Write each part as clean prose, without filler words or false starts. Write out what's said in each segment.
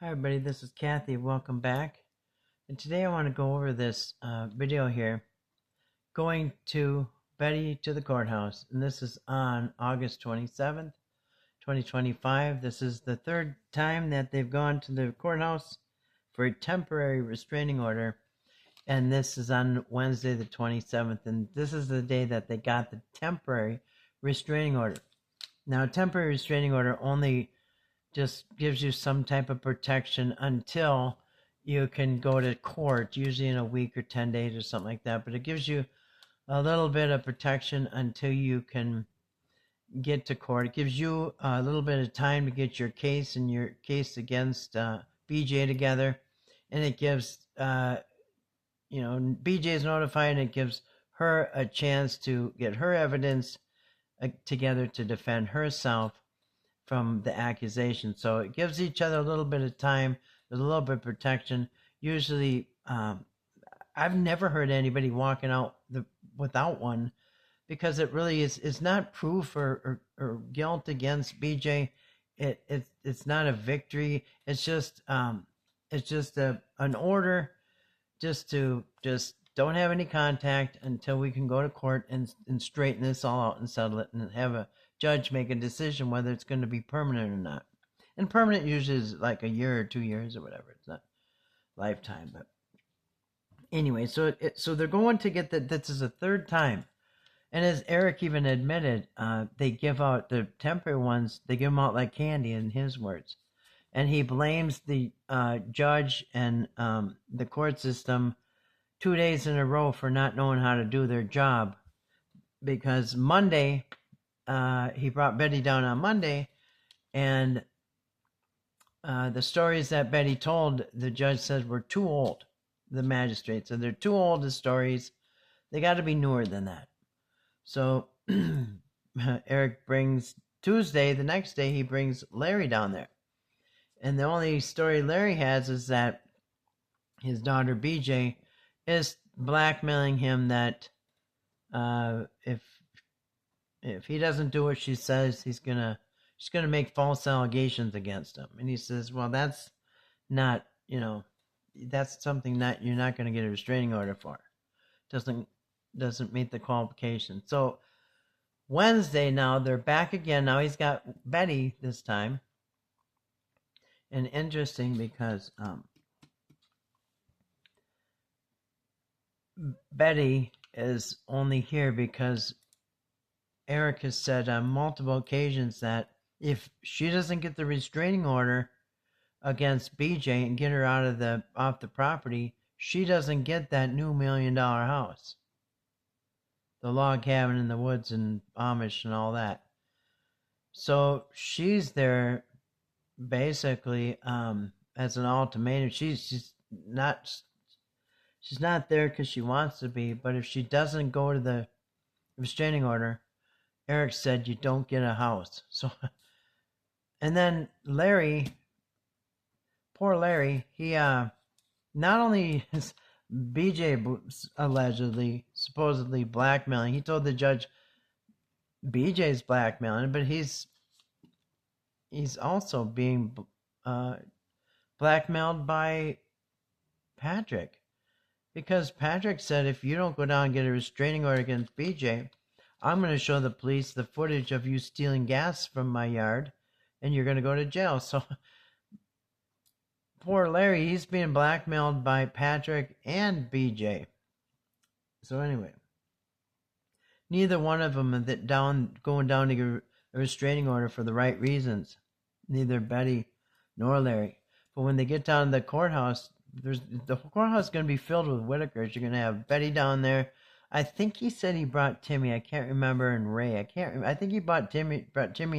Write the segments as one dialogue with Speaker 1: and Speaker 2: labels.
Speaker 1: Hi everybody, this is Kathy. Welcome back. And today I want to go over this video here, going to Betty to the courthouse. And this is on August 27th, 2025. This is the third time that they've gone to the courthouse for a temporary restraining order. And this is on Wednesday the 27th. And this is the day that they got the temporary restraining order. Now, a temporary restraining order only just gives you some type of protection until you can go to court, usually in a week or 10 days or something like that. But it gives you a little bit of protection until you can get to court. It gives you a little bit of time to get your case and your case against BJ together. And it gives, BJ is notified, and it gives her a chance to get her evidence together to defend herself from the accusation. So it gives each other a little bit of time. There's a little bit of protection. Usually, I've never heard anybody walking out without one, because it really is not proof or guilt against BJ. It's not a victory. It's just an order just don't have any contact until we can go to court and straighten this all out and settle it and have a judge make a decision whether it's going to be permanent or not. And permanent usually is like a year or 2 years or whatever. It's not lifetime. But anyway, so they're going to get that. This is the third time. And as Eric even admitted, they give out the temporary ones, they give them out like candy, in his words. And he blames the judge and the court system 2 days in a row for not knowing how to do their job. Because Monday, he brought Betty down on Monday, and the stories that Betty told, the judge said were too old. The magistrate said they're too old, the stories. They got to be newer than that. So Eric brings Tuesday, the next day, he brings Larry down there. And the only story Larry has is that his daughter BJ is blackmailing him that if he doesn't do what she says, she's gonna make false allegations against him. And he says, well, that's not, that's something that you're not going to get a restraining order for. Doesn't meet the qualification. So Wednesday, now they're back again. Now he's got Betty this time. And interesting, because Betty is only here because Eric has said on multiple occasions that if she doesn't get the restraining order against BJ and get her off the property, she doesn't get that new $1 million house, the log cabin in the woods and Amish and all that. So she's there basically as an ultimatum. She's not there because she wants to be, but if she doesn't go to the restraining order, Eric said, you don't get a house. So, and then Larry, poor Larry, he not only is BJ supposedly blackmailing, he told the judge BJ's blackmailing, but he's also being blackmailed by Patrick, because Patrick said, if you don't go down and get a restraining order against BJ, I'm going to show the police the footage of you stealing gas from my yard, and you're going to go to jail. So poor Larry, he's being blackmailed by Patrick and BJ. So anyway, neither one of them are going down to get a restraining order for the right reasons. Neither Betty nor Larry. But when they get down to the courthouse, the courthouse is going to be filled with Whitakers. You're going to have Betty down there. I think he said he brought Timmy. I can't remember. And Ray. I can't remember. I think he brought Timmy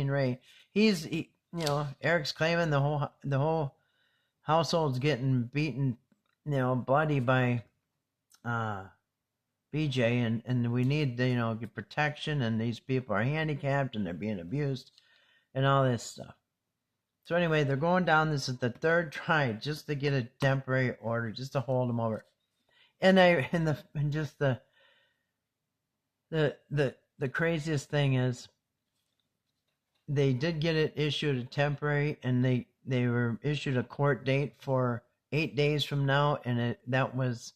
Speaker 1: and Ray. Eric's claiming the whole household's getting beaten, bloody by BJ, and we need get protection, and these people are handicapped and they're being abused and all this stuff. So anyway, they're going down. This is the third try just to get a temporary order, just to hold them over. And the craziest thing is, they did get it issued a temporary, and they were issued a court date for 8 days from now, and that was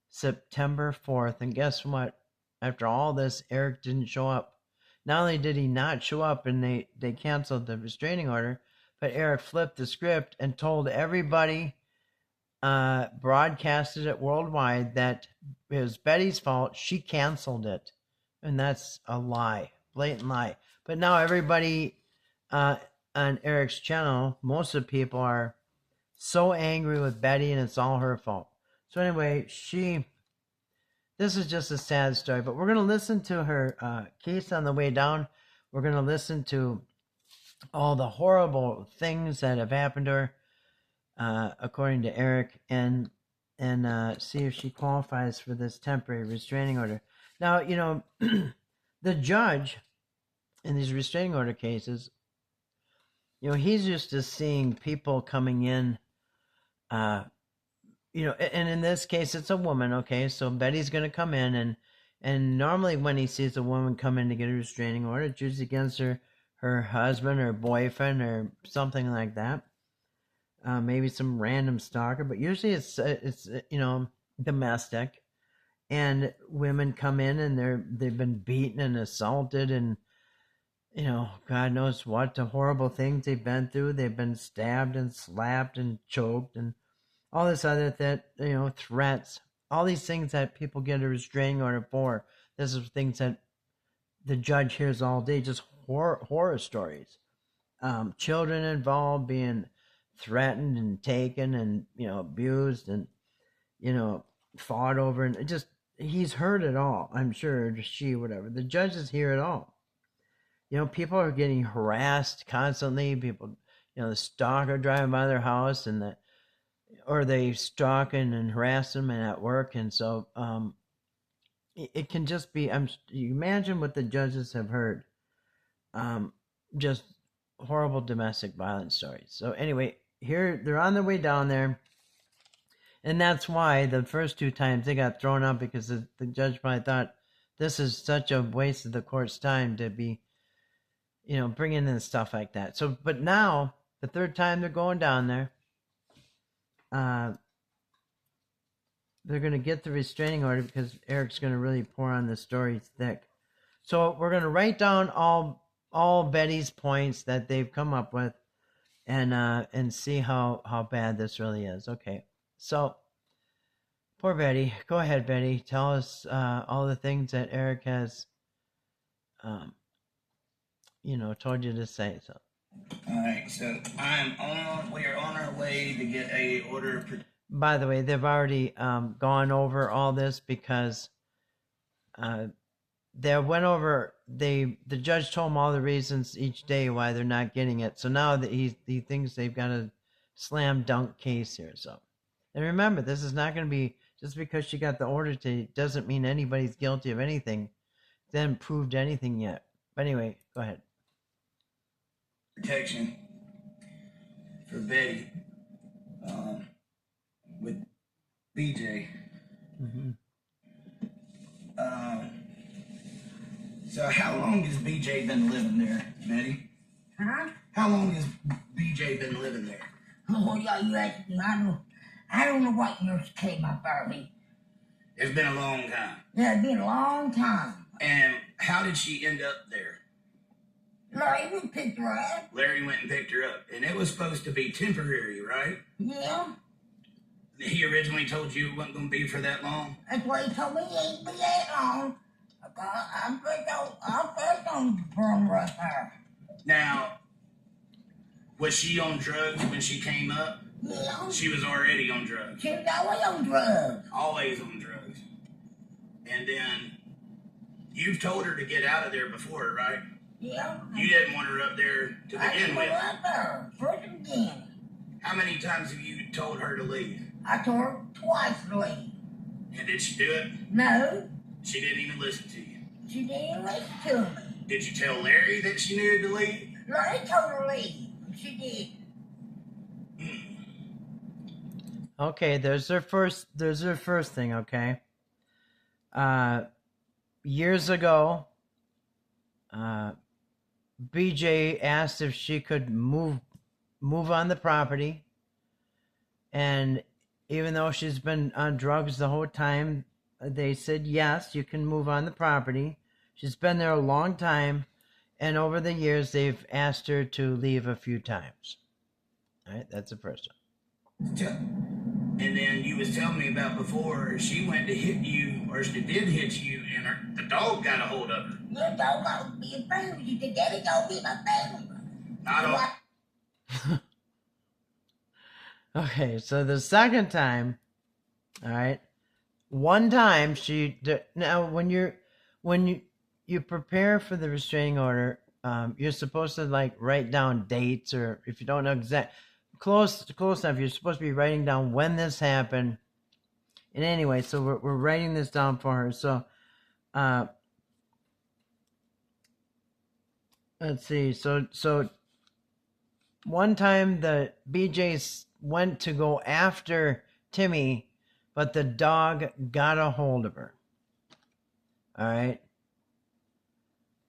Speaker 1: September 4th. And guess what? After all this, Eric didn't show up. Not only did he not show up and they canceled the restraining order, but Eric flipped the script and told everybody, broadcasted it worldwide, that it was Betty's fault. She canceled it. And that's a lie, blatant lie. But now everybody on Eric's channel, most of the people are so angry with Betty, and it's all her fault. So anyway, this is just a sad story, but we're going to listen to her case on the way down. We're going to listen to all the horrible things that have happened to her, according to Eric, and see if she qualifies for this temporary restraining order. Now, the judge in these restraining order cases, he's used to seeing people coming in, and in this case, it's a woman, okay? So Betty's going to come in, and normally when he sees a woman come in to get a restraining order, it's usually against her husband or boyfriend or something like that. Maybe some random stalker, but usually it's domestic. And women come in and they've been beaten and assaulted and, God knows what, the horrible things they've been through. They've been stabbed and slapped and choked and all this other threats, all these things that people get a restraining order for. This is things that the judge hears all day, just horror stories. Children involved being threatened and taken and, abused and, fought over, and he's heard it all, I'm sure, whatever. The judges hear it all. People are getting harassed constantly. People, the stalker driving by their house or they stalking and harass them and at work. And so, it can just be, you imagine what the judges have heard. Just horrible domestic violence stories. So anyway, here they're on their way down there. And that's why the first 2 times they got thrown out, because the judge probably thought this is such a waste of the court's time to be, bringing in stuff like that. So, but now the 3rd time they're going down there, they're going to get the restraining order because Eric's going to really pour on the story thick. So we're going to write down all Betty's points that they've come up with, and see how bad this really is. Okay. So, poor Betty. Go ahead, Betty. Tell us all the things that Eric has, told you to say. So.
Speaker 2: All right. So we are on our way to get a order of protection.
Speaker 1: By the way, they've already gone over all this because they went over. The judge told them all the reasons each day why they're not getting it. So now that he thinks they've got a slam dunk case here. So. And remember, this is not going to be, just because she got the order today doesn't mean anybody's guilty of anything. They haven't proved anything yet. But anyway, go ahead.
Speaker 2: Protection for Betty with BJ.
Speaker 1: Mm-hmm.
Speaker 2: So how long has BJ been living there, Betty?
Speaker 3: Huh?
Speaker 2: How long has BJ been living there?
Speaker 3: Oh, yeah, you asked me. I don't know what yours came up early.
Speaker 2: It's been a long time.
Speaker 3: Yeah, it's been a long time.
Speaker 2: And how did she end up there?
Speaker 3: Larry went and picked her up.
Speaker 2: Larry went and picked her up. And it was supposed to be temporary, right?
Speaker 3: Yeah.
Speaker 2: He originally told you it wasn't going to be for that long?
Speaker 3: That's what he told me. It ain't be that long. I'm first on the phone right there.
Speaker 2: Now, was she on drugs when she came up?
Speaker 3: Yeah.
Speaker 2: She was already on drugs.
Speaker 3: She was always on drugs.
Speaker 2: Always on drugs. And then, you've told her to get out of there before, right?
Speaker 3: Yeah.
Speaker 2: You didn't want her up there to begin with.
Speaker 3: I up there, first and beginning.
Speaker 2: How many times have you told her to leave?
Speaker 3: I told her twice to leave.
Speaker 2: And did she do it?
Speaker 3: No.
Speaker 2: She didn't even listen to you.
Speaker 3: She didn't listen to me.
Speaker 2: Did you tell Larry that she needed to leave?
Speaker 3: Larry told her to leave. She did.
Speaker 1: Okay, there's their first thing, okay? Years ago, BJ asked if she could move move on the property. And even though she's been on drugs the whole time, they said, yes, you can move on the property. She's been there a long time. And over the years, they've asked her to leave a few times. All right, that's the first one.
Speaker 2: And then you was telling me about before, she went to hit you, or she did hit you, and the dog got a hold of her.
Speaker 3: Your dog got be a friend. You said, Daddy, don't be my friend.
Speaker 2: Not all.
Speaker 1: Okay, so the second time, all right, one time now when you prepare for the restraining order, you're supposed to like write down dates, or if you don't know close enough, you're supposed to be writing down when this happened. And anyway, so we're writing this down for her. So let's see. So one time the BJs went to go after Timmy, but the dog got a hold of her. All right.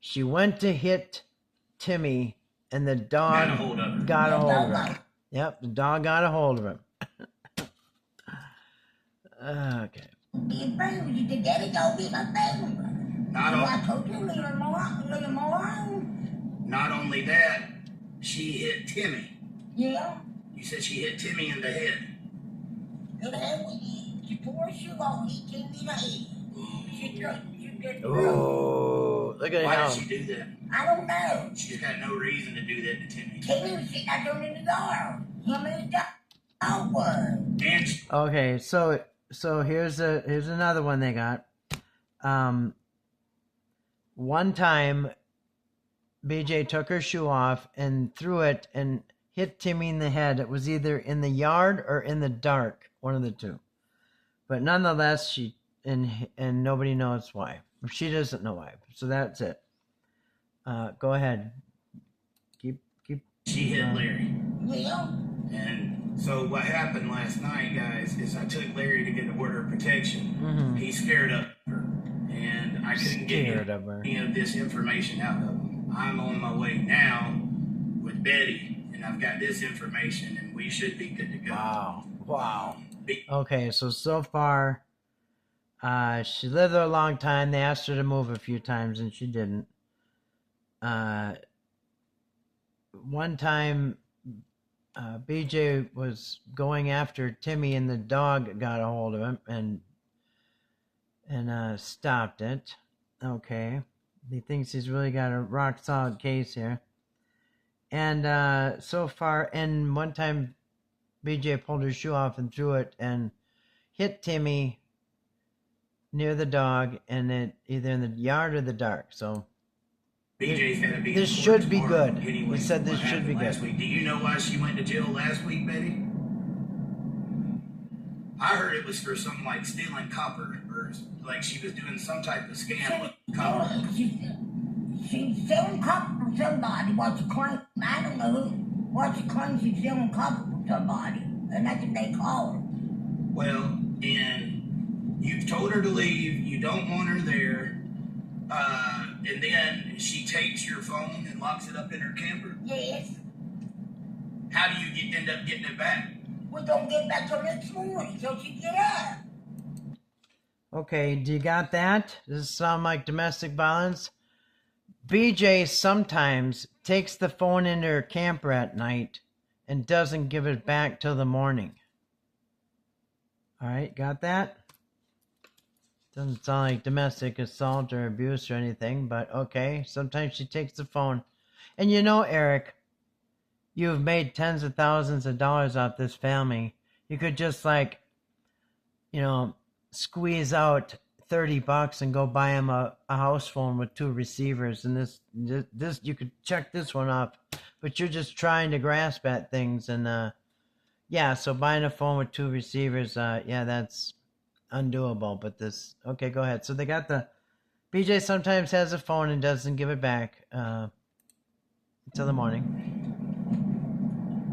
Speaker 1: She went to hit Timmy, and the dog got a hold of her. Yep, the dog got a hold of him. Okay.
Speaker 3: Be a friend. You said, Daddy, don't be my friend.
Speaker 2: Not all.
Speaker 3: I told you, leave him alone.
Speaker 2: Not only that, she hit Timmy.
Speaker 3: Yeah.
Speaker 2: You said she hit Timmy in the head.
Speaker 3: In the head with you. She tore her shoe off. He came in the head. She did.
Speaker 1: Oh, look at
Speaker 2: Why
Speaker 1: him.
Speaker 2: did she do that?
Speaker 3: I don't know.
Speaker 2: She's got no reason to do that to Timmy.
Speaker 3: Timmy was sitting out there in the door. Him and the dog was.
Speaker 2: And
Speaker 1: Okay, so here's another one they got. One time, BJ took her shoe off and threw it and hit Timmy in the head. It was either in the yard or in the dark, one of the two. But nonetheless, she and nobody knows why. She doesn't know why. So that's it. Go ahead. Keep.
Speaker 2: she hit Larry.
Speaker 3: Yeah.
Speaker 2: And so what happened last night, guys, is I took Larry to get an order of protection.
Speaker 1: Mm-hmm.
Speaker 2: He scared of her, and I couldn't get any of this information out of him. I'm on my way now with Betty, and I've got this information, and we should be good to go.
Speaker 1: Wow. Okay, so far, she lived there a long time. They asked her to move a few times, and she didn't. One time, BJ was going after Timmy, and the dog got a hold of him and stopped it. Okay, he thinks he's really got a rock solid case here. And so far, and one time, BJ pulled her shoe off and threw it and hit Timmy near the dog, and it either in the yard or the dark. So
Speaker 2: BJ's gonna be
Speaker 1: this should be
Speaker 2: tomorrow.
Speaker 1: good.
Speaker 2: Anyway,
Speaker 1: He said this
Speaker 2: what
Speaker 1: should be
Speaker 2: happened last
Speaker 1: good.
Speaker 2: week. Do you know why she went to jail last week, Betty? I heard it was for something like stealing copper, or like she was doing some type of scam with copper.
Speaker 3: She's selling copper for somebody. What's the claim? I don't know who. What's the claim? She's selling copper for somebody, and that's what they call her.
Speaker 2: Well, and you've told her to leave. You don't want her there. And then she takes your phone and locks it up in her camper.
Speaker 3: Yes.
Speaker 2: How do you end up getting it back?
Speaker 3: We don't get back till next morning, so she get up.
Speaker 1: Okay, do you got that? Does it sound like domestic violence? BJ sometimes takes the phone into her camper at night and doesn't give it back till the morning. All right, got that? Doesn't sound like domestic assault or abuse or anything, but okay. Sometimes she takes the phone. And you know, Eric, you've made tens of thousands of dollars off this family. You could just squeeze out $30 and go buy him a house phone with 2 receivers. And this you could check this one off. But you're just trying to grasp at things. And so buying a phone with 2 receivers, that's undoable. But okay, go ahead. So they got BJ sometimes has a phone and doesn't give it back until the morning.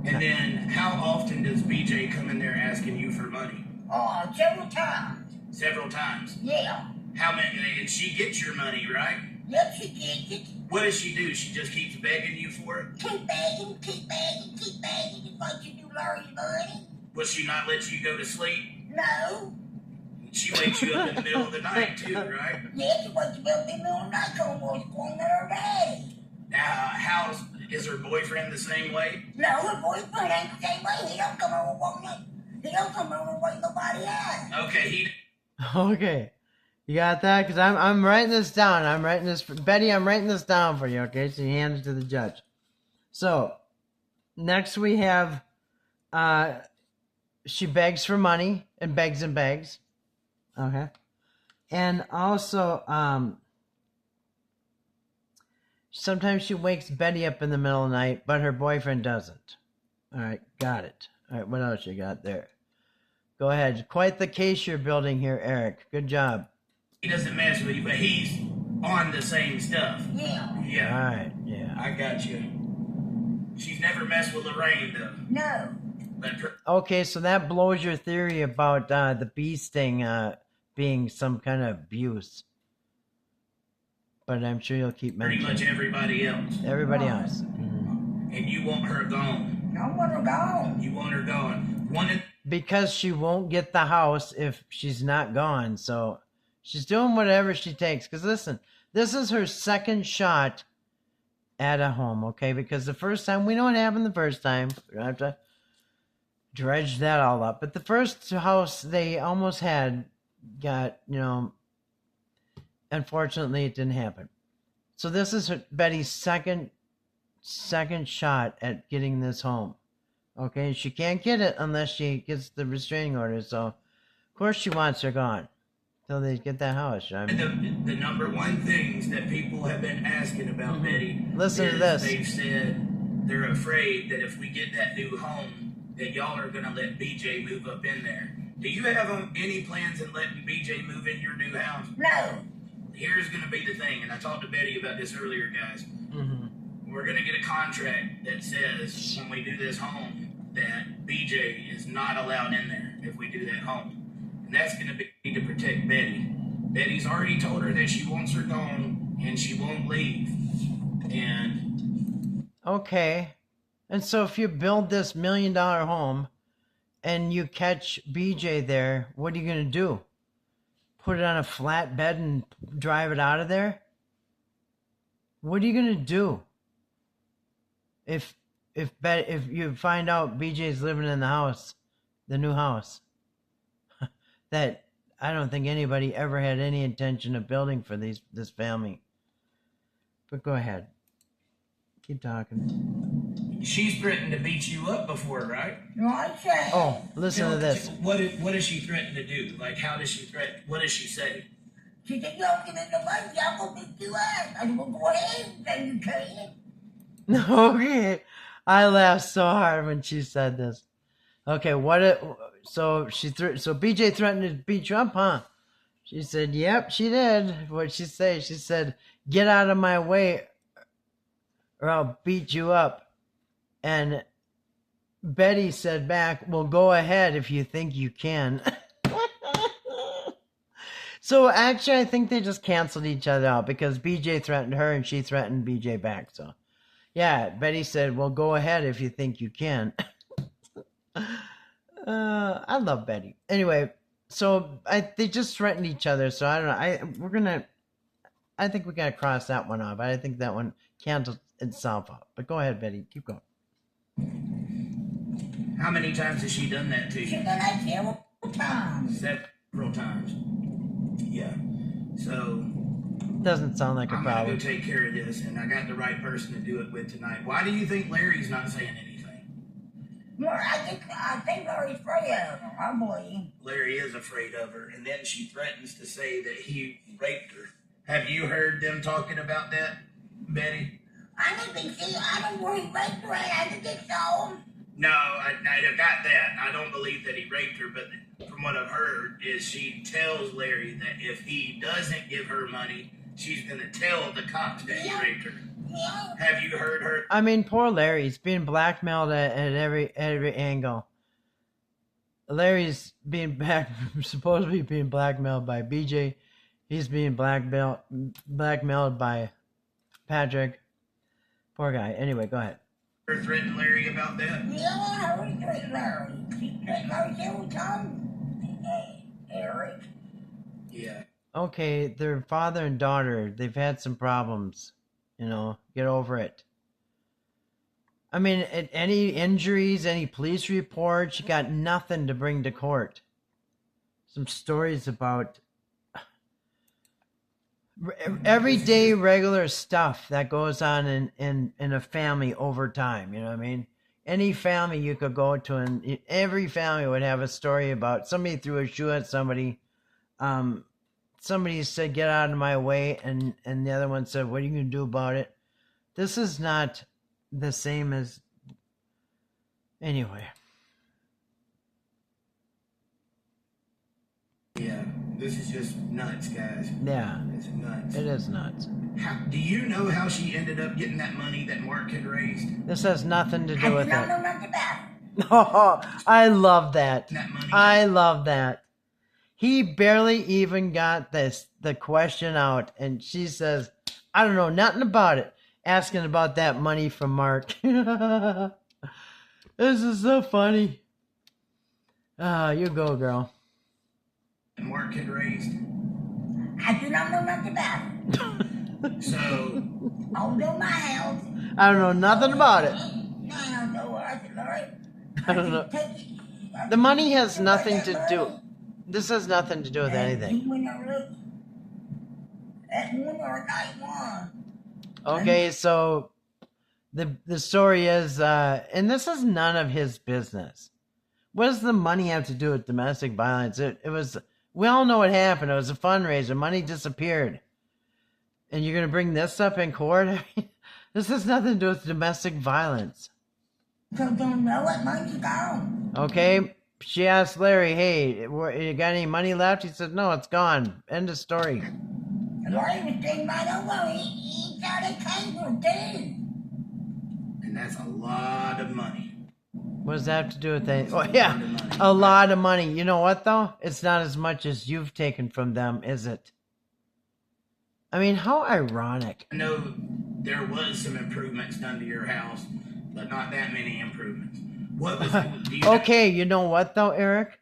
Speaker 2: And then how often does BJ come in there asking you for money?
Speaker 3: Oh, several times.
Speaker 2: Several times.
Speaker 3: Yeah.
Speaker 2: How many? And she gets your money, right?
Speaker 3: Yep, she gets it.
Speaker 2: What does she do? She just keeps begging you for it?
Speaker 3: Keep begging, keep begging, keep begging. Larry's money.
Speaker 2: Will she not let you go to sleep?
Speaker 3: No.
Speaker 2: She wakes you up in the middle of the night too, right?
Speaker 3: Yeah, she wakes me up in the middle of the night telling me what's going on with her daddy.
Speaker 2: Now, is her boyfriend the same way?
Speaker 3: No, her boyfriend ain't the same way. He don't come over one night. He don't come over wake nobody up.
Speaker 2: Okay,
Speaker 1: Okay. You got that? Because I'm writing this down. Betty, I'm writing this down for you, okay? So you hand it to the judge. So, next we have, she begs for money and begs and begs. Okay. And also, sometimes she wakes Betty up in the middle of the night, but her boyfriend doesn't. All right, got it. All right, what else you got there? Go ahead. Quite the case you're building here, Eric. Good job.
Speaker 2: he doesn't mess with you, but he's on the same stuff.
Speaker 3: Yeah.
Speaker 2: Yeah.
Speaker 1: All right, yeah.
Speaker 2: I got you. She's never messed with Lorraine, though.
Speaker 3: No.
Speaker 1: Okay, so that blows your theory about the bee sting being some kind of abuse. But I'm sure you'll keep mentioning
Speaker 2: pretty much everybody else.
Speaker 1: Everybody else.
Speaker 2: Mm-hmm. And you want her gone.
Speaker 3: I want her gone.
Speaker 2: You want her gone.
Speaker 1: Because she won't get the house if she's not gone. So she's doing whatever she takes. Because listen, this is her second shot at a home, okay? Because the first time, we know what happened the first time. We don't have to dredge that all up. But the first house they almost got, unfortunately it didn't happen. So this is Betty's second shot at getting this home. Okay, she can't get it unless she gets the restraining order. So, of course, she wants her gone till they get that house. I mean,
Speaker 2: the number one things that people have been asking about Betty.
Speaker 1: Listen to this.
Speaker 2: They've said they're afraid that if we get that new home, that y'all are going to let BJ move up in there. Do you have any plans in letting BJ move in your new house?
Speaker 3: No.
Speaker 2: Here's going to be the thing, and I talked to Betty about this earlier, guys. Mm-hmm. We're going to get a contract that says when we do this home that BJ is not allowed in there if we do that home. And that's going to be to protect Betty. Betty's already told her that she wants her gone and she won't leave. And
Speaker 1: okay. And so if you build this $1 million home and you catch BJ there, what are you going to do? Put it on a flatbed and drive it out of there? What are you going to do? If you find out BJ's living in the house, the new house, that I don't think anybody ever had any intention of building for this family. But go ahead. Keep talking.
Speaker 2: She's threatened to beat you up before, right?
Speaker 3: No, I say.
Speaker 1: Oh, listen to this.
Speaker 2: What does she threaten to do? Like, how does she threaten? What does she say?
Speaker 3: She said, "Y'all get in the money, y'all gonna beat you up." I said, "Well, go ahead, then you can."
Speaker 1: Okay. I laughed so hard when she said this. Okay, so BJ threatened to beat you up, huh? She said, "Yep, she did." What'd she say? She said, "Get out of my way or I'll beat you up." And Betty said back, "Well, go ahead if you think you can." So actually, I think they just canceled each other out because BJ threatened her and she threatened BJ back. So yeah, Betty said, "Well, go ahead if you think you can." I love Betty. Anyway, so they just threatened each other. So I don't know. I think we gotta cross that one off. I think that one cancels itself out. But go ahead, Betty. Keep going.
Speaker 2: How many times has she done that to you?
Speaker 3: She done that several times.
Speaker 2: Several times. Yeah. So
Speaker 1: doesn't sound like a problem.
Speaker 2: I'm gonna go take care of this, and I got the right person to do it with tonight. Why do you think Larry's not saying anything?
Speaker 3: Well, I think Larry's afraid of her. I believe.
Speaker 2: Larry is afraid of her, and then she threatens to say that he raped her. Have you heard them talking about that, Betty?
Speaker 3: I didn't see. I don't believe he raped her. I didn't think so.
Speaker 2: No, I got that. I don't believe that he raped her, but from what I've heard is she tells Larry that if he doesn't give her money, she's going to tell the cops that he raped her.
Speaker 3: Yeah.
Speaker 2: Have you heard her?
Speaker 1: I mean, poor Larry's being blackmailed at every angle. Larry's supposedly being blackmailed by BJ. He's being blackmailed by Patrick. Poor guy. Anyway, go ahead.
Speaker 2: Threatened Larry about that?
Speaker 3: Yeah, I heard with Larry. Larry still come? Eric.
Speaker 2: Yeah.
Speaker 1: Okay, their father and daughter, they've had some problems. Get over it. I mean, any injuries, any police reports, you got nothing to bring to court. Some stories about everyday regular stuff that goes on in a family over time. You know what I mean? Any family you could go to, and every family would have a story about somebody threw a shoe at somebody. Somebody said, "Get out of my way," and the other one said, "What are you going to do about it?" This is not the same as... Anyway.
Speaker 2: Yeah, this is just nuts, guys.
Speaker 1: Yeah.
Speaker 2: It's nuts.
Speaker 1: It is nuts.
Speaker 2: Do you know how she ended up getting that money that Mark had raised?
Speaker 1: This has nothing to do
Speaker 3: I
Speaker 1: with
Speaker 3: do
Speaker 1: it.
Speaker 3: not know nothing about it.
Speaker 1: Oh, I love that.
Speaker 2: That money.
Speaker 1: I love that. He barely even got the question out, and she says, "I don't know nothing about it," asking about that money from Mark. This is so funny. You go, girl.
Speaker 2: Mark had raised.
Speaker 3: I do not know nothing about it.
Speaker 2: So,
Speaker 3: Although my house.
Speaker 1: I don't know nothing about it.
Speaker 3: No, I know. I said, Larry.
Speaker 1: I don't know. The money has nothing to do. This has nothing to do with anything. Okay, so the story is, and this is none of his business. What does the money have to do with domestic violence? It was, we all know what happened. It was a fundraiser. Money disappeared. And you're going to bring this up in court? I mean, this has nothing to do with domestic violence.
Speaker 3: So don't know what money's gone.
Speaker 1: Okay, she asked Larry, "Hey, you got any money left?" He said, "No, it's gone." End of story.
Speaker 3: Larry was staying right over. He thought it came from too.
Speaker 2: and that's a lot of money.
Speaker 1: What does that have to do with anything? Oh, yeah, a lot of money. You know what, though? It's not as much as you've taken from them, is it? I mean, how ironic.
Speaker 2: I know there was some improvements done to your house, but not that many improvements. What was
Speaker 1: okay, you know what, though, Eric?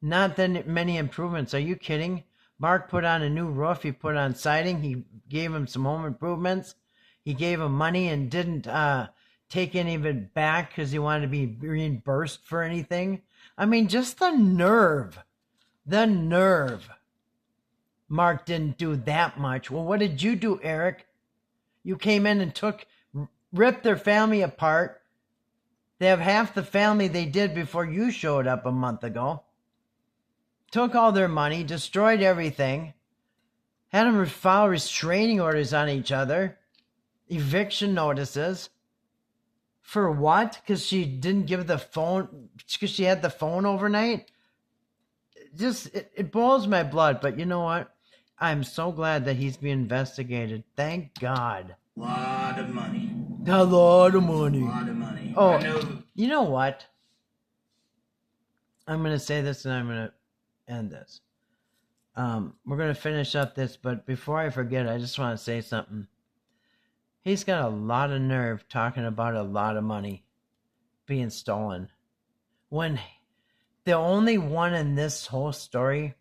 Speaker 1: Not that many improvements. Are you kidding? Mark put on a new roof. He put on siding. He gave him some home improvements. He gave him money and didn't take any of it back because he wanted to be reimbursed for anything. I mean, just the nerve. The nerve. Mark didn't do that much. Well, what did you do, Eric? You came in and ripped their family apart. They have half the family they did before you showed up a month ago. Took all their money, destroyed everything. Had them file restraining orders on each other. Eviction notices. For what? Because she didn't give the phone, because she had the phone overnight? It boils my blood, but you know what? I'm so glad that he's being investigated. Thank God.
Speaker 2: A lot of money.
Speaker 1: A lot of money.
Speaker 2: A lot of money.
Speaker 1: Oh, you know what? I'm going to say this and I'm going to end this. We're going to finish up this, but before I forget, I just want to say something. He's got a lot of nerve talking about a lot of money being stolen. When the only one in this whole story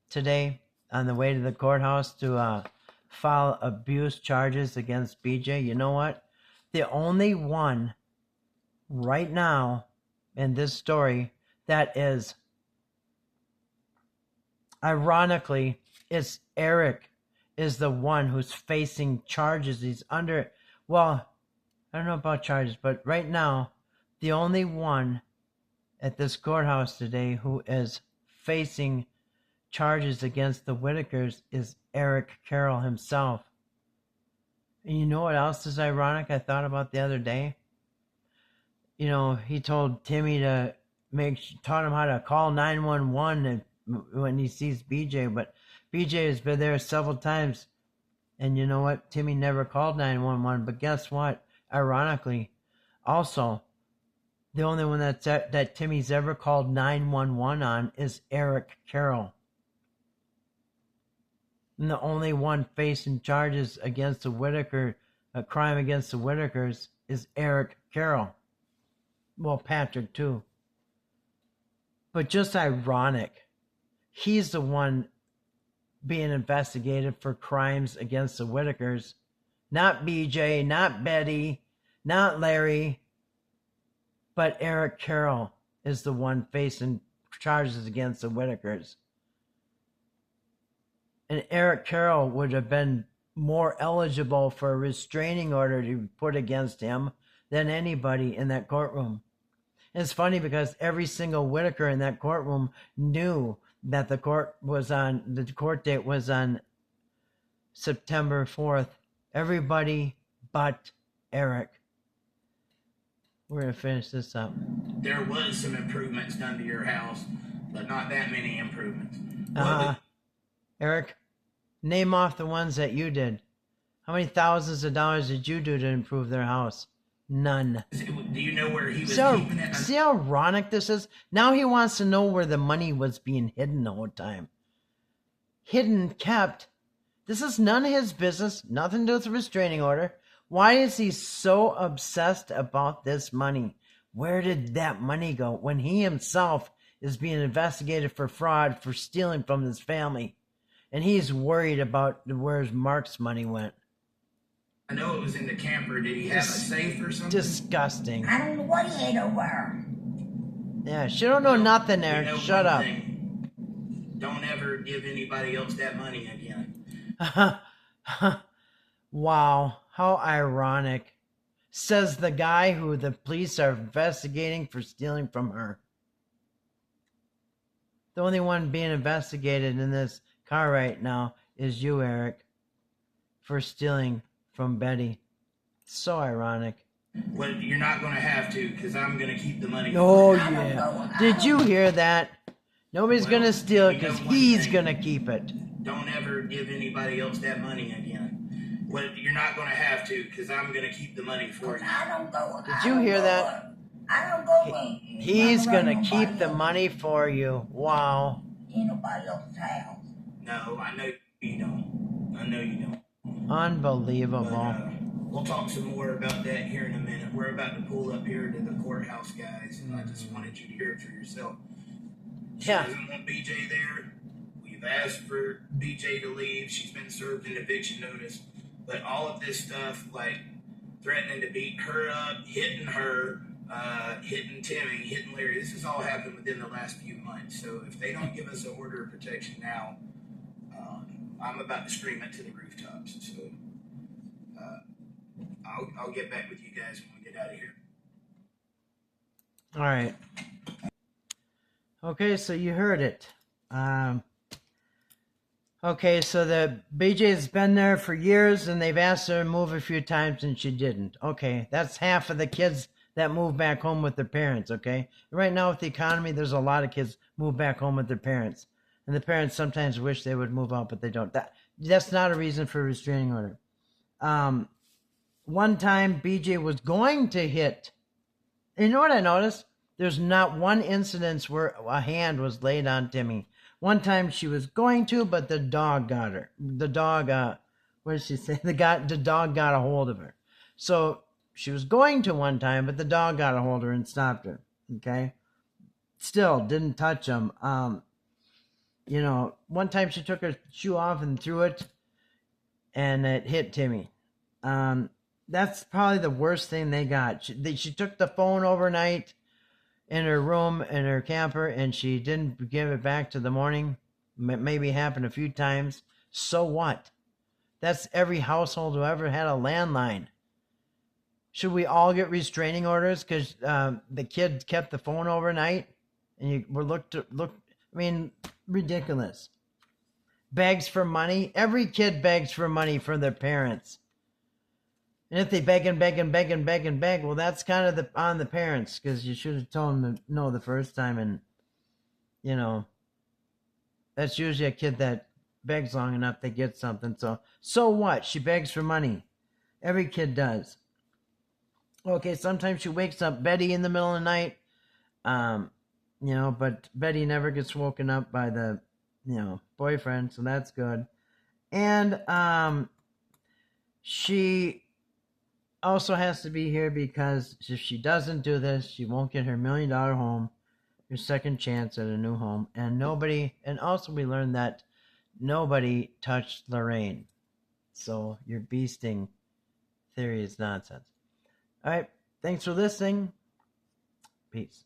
Speaker 1: today on the way to the courthouse to file abuse charges against BJ, you know what? The only one right now in this story that is, ironically, it's Eric is the one who's facing charges. He's under, well, I don't know about charges, but right now, the only one at this courthouse today who is facing charges against the Whitakers is Eric Carroll himself. And you know what else is ironic I thought about the other day? You know, he told Timmy to taught him how to call 911 when he sees BJ, but BJ has been there several times. And you know what? Timmy never called 911, but guess what? Ironically, also, the only one that Timmy's ever called 911 on is Eric Carroll. And the only one facing charges against the Whitaker, a crime against the Whitakers, is Eric Carroll. Well, Patrick too. But just ironic. He's the one being investigated for crimes against the Whitakers. Not BJ, not Betty, not Larry, but Eric Carroll is the one facing charges against the Whitakers. And Eric Carroll would have been more eligible for a restraining order to be put against him than anybody in that courtroom. And it's funny because every single Whitaker in that courtroom knew that the court date was on September 4th. Everybody but Eric. We're going to finish this up.
Speaker 2: There was some improvements done to your house, but not that many improvements.
Speaker 1: Eric, name off the ones that you did. How many thousands of dollars did you do to improve their house? None.
Speaker 2: Do you know where he was keeping it?
Speaker 1: See how ironic this is? Now he wants to know where the money was being hidden the whole time. Hidden, kept. This is none of his business. Nothing to do with the restraining order. Why is he so obsessed about this money? Where did that money go when he himself is being investigated for fraud for stealing from his family? And he's worried about where Mark's money went.
Speaker 2: I know it was in the camper. Did he have a safe or something?
Speaker 1: Disgusting.
Speaker 3: I don't know what he had over.
Speaker 1: Yeah, she don't know nothing, Eric. Shut up.
Speaker 2: Don't ever give anybody else that money again.
Speaker 1: Wow, how ironic. Says the guy who the police are investigating for stealing from her. The only one being investigated in this car right now is you, Eric, for stealing from Betty. So ironic.
Speaker 2: Well, you're not going to have to, because I'm going to keep the money.
Speaker 1: Oh, yeah. Did you hear that? Nobody's going to steal it because he's going to keep it.
Speaker 2: Don't ever give anybody else that money again. Well, you're not going to have to, because I'm going to keep the money for you.
Speaker 1: Did you hear that?
Speaker 3: I don't go.
Speaker 1: He's going to keep the money for you. Wow.
Speaker 3: Anybody else's house.
Speaker 2: No, I know you don't. I know you don't.
Speaker 1: Unbelievable.
Speaker 2: But, we'll talk some more about that here in a minute. We're about to pull up here to the courthouse, guys, and I just wanted you to hear it for yourself. She doesn't want BJ there. We've asked for BJ to leave. She's been served an eviction notice. But all of this stuff, like threatening to beat her up, hitting her, hitting Timmy, hitting Larry, this has all happened within the last few months. So if they don't give us an order of protection now, I'm about to scream it to the rooftops. So I'll get back with you guys when we get out of here.
Speaker 1: All right. Okay, so you heard it. Okay, so the BJ's been there for years, and they've asked her to move a few times, and she didn't. Okay, that's half of the kids that move back home with their parents, okay? Right now with the economy, there's a lot of kids move back home with their parents. And the parents sometimes wish they would move out, but they don't. That's not a reason for a restraining order. One time, BJ was going to hit. And you know what I noticed? There's not one incident where a hand was laid on Timmy. One time she was going to, but the dog got her. The dog, what did she say? The dog got a hold of her. So she was going to one time, but the dog got a hold of her and stopped her. Okay? Still, didn't touch him. One time she took her shoe off and threw it, and it hit Timmy. That's probably the worst thing they got. She took the phone overnight in her room, in her camper, and she didn't give it back till the morning. Maybe happened a few times. So what? That's every household who ever had a landline. Should we all get restraining orders because the kid kept the phone overnight? And you were ridiculous. Begs for money. Every kid begs for money from their parents. And if they beg, well, that's kind of on the parents, because you should have told them no the first time. And, that's usually a kid that begs long enough they get something. So what? She begs for money. Every kid does. Okay, sometimes she wakes up Betty in the middle of the night. But Betty never gets woken up by the, boyfriend, so that's good. And she also has to be here because if she doesn't do this, she won't get her $1 million home, her second chance at a new home. And also we learned that nobody touched Lorraine. So your bee sting theory is nonsense. All right. Thanks for listening. Peace.